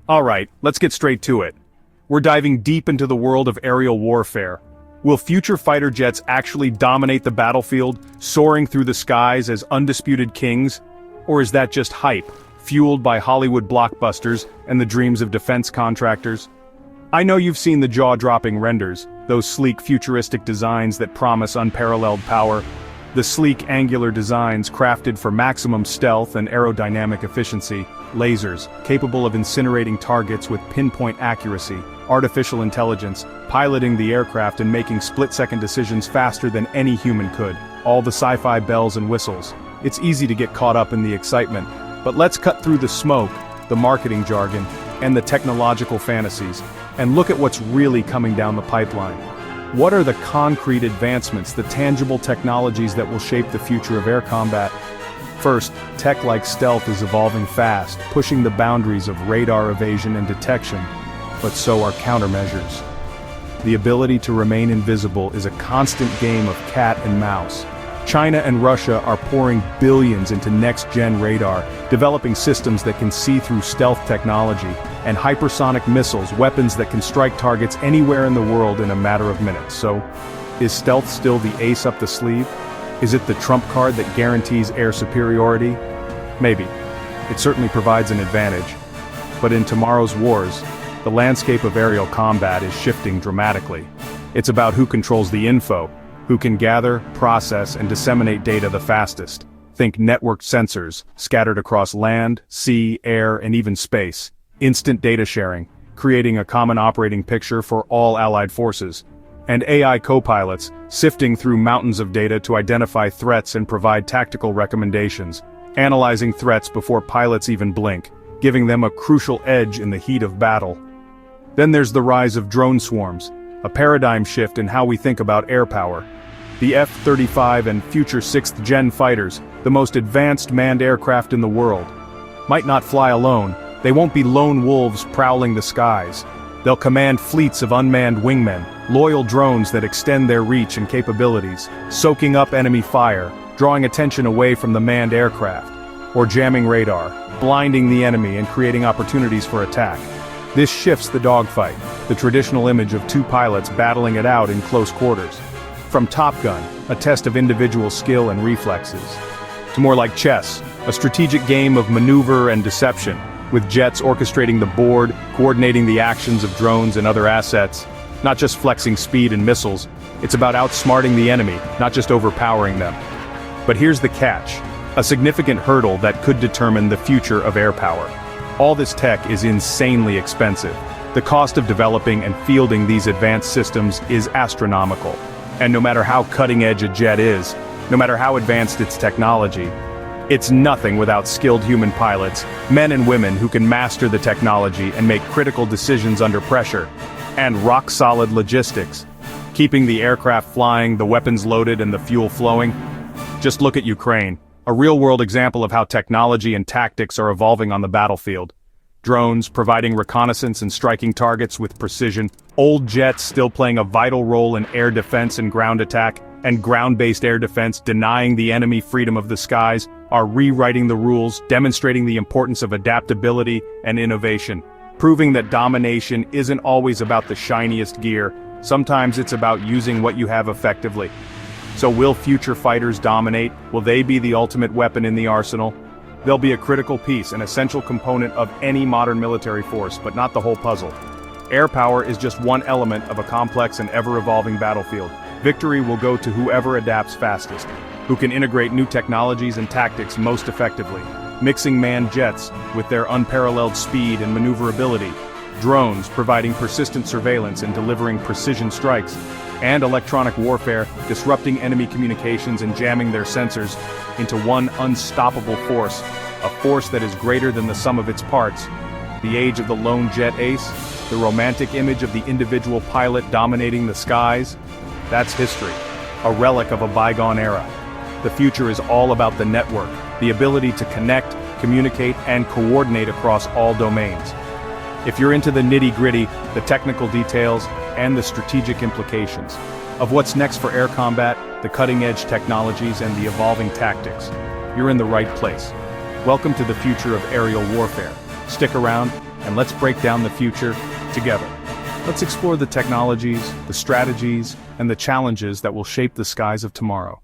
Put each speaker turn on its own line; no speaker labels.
Alright, let's get straight to it. We're diving deep into the world of aerial warfare. Will future fighter jets actually dominate the battlefield, soaring through the skies as undisputed kings? Or is that just hype, fueled by Hollywood blockbusters and the dreams of defense contractors? I know you've seen the jaw-dropping renders, those sleek futuristic designs that promise unparalleled power. The sleek angular designs crafted for maximum stealth and aerodynamic efficiency, lasers, capable of incinerating targets with pinpoint accuracy, artificial intelligence, piloting the aircraft and making split-second decisions faster than any human could, all the sci-fi bells and whistles. It's easy to get caught up in the excitement, but let's cut through the smoke, the marketing jargon, and the technological fantasies, and look at what's really coming down the pipeline. What are the concrete advancements, the tangible technologies that will shape the future of air combat? First, tech like stealth is evolving fast, pushing the boundaries of radar evasion and detection, but so are countermeasures. The ability to remain invisible is a constant game of cat and mouse. China and Russia are pouring billions into next-gen radar, developing systems that can see through stealth technology, and hypersonic missiles, weapons that can strike targets anywhere in the world in a matter of minutes. So, is stealth still the ace up the sleeve? Is it the trump card that guarantees air superiority? Maybe. It certainly provides an advantage. But in tomorrow's wars, the landscape of aerial combat is shifting dramatically. It's about who controls the info, who can gather, process, and disseminate data the fastest. Think networked sensors, scattered across land, sea, air, and even space. Instant data sharing, creating a common operating picture for all allied forces. And AI co-pilots, sifting through mountains of data to identify threats and provide tactical recommendations, analyzing threats before pilots even blink, giving them a crucial edge in the heat of battle. Then there's the rise of drone swarms, a paradigm shift in how we think about air power. The F-35 and future 6th-gen fighters, the most advanced manned aircraft in the world, might not fly alone. They won't be lone wolves prowling the skies. They'll command fleets of unmanned wingmen, loyal drones that extend their reach and capabilities, soaking up enemy fire, drawing attention away from the manned aircraft, or jamming radar, blinding the enemy and creating opportunities for attack. This shifts the dogfight, the traditional image of two pilots battling it out in close quarters. From Top Gun, a test of individual skill and reflexes, to more like chess, a strategic game of maneuver and deception, with jets orchestrating the board, coordinating the actions of drones and other assets. Not just flexing speed and missiles, it's about outsmarting the enemy, not just overpowering them. But here's the catch, a significant hurdle that could determine the future of air power. All this tech is insanely expensive. The cost of developing and fielding these advanced systems is astronomical. And no matter how cutting-edge a jet is, no matter how advanced its technology, it's nothing without skilled human pilots, men and women who can master the technology and make critical decisions under pressure, and rock-solid logistics, keeping the aircraft flying, the weapons loaded, and the fuel flowing. Just look at Ukraine, a real-world example of how technology and tactics are evolving on the battlefield. Drones providing reconnaissance and striking targets with precision, old jets still playing a vital role in air defense and ground attack, and ground-based air defense denying the enemy freedom of the skies, are rewriting the rules, demonstrating the importance of adaptability and innovation, proving that domination isn't always about the shiniest gear. Sometimes it's about using what you have effectively. So will future fighters dominate? Will they be the ultimate weapon in the arsenal? They'll be a critical piece, an essential component of any modern military force, but not the whole puzzle. Air power is just one element of a complex and ever-evolving battlefield. Victory will go to whoever adapts fastest, who can integrate new technologies and tactics most effectively, mixing manned jets with their unparalleled speed and maneuverability, drones providing persistent surveillance and delivering precision strikes, and electronic warfare disrupting enemy communications and jamming their sensors into one unstoppable force, a force that is greater than the sum of its parts. The age of the lone jet ace, the romantic image of the individual pilot dominating the skies, that's history, a relic of a bygone era. The future is all about the network, the ability to connect, communicate, and coordinate across all domains. If you're into the nitty-gritty, the technical details, and the strategic implications of what's next for air combat, the cutting-edge technologies, and the evolving tactics, you're in the right place. Welcome to the future of aerial warfare. Stick around, and let's break down the future together. Let's explore the technologies, the strategies, and the challenges that will shape the skies of tomorrow.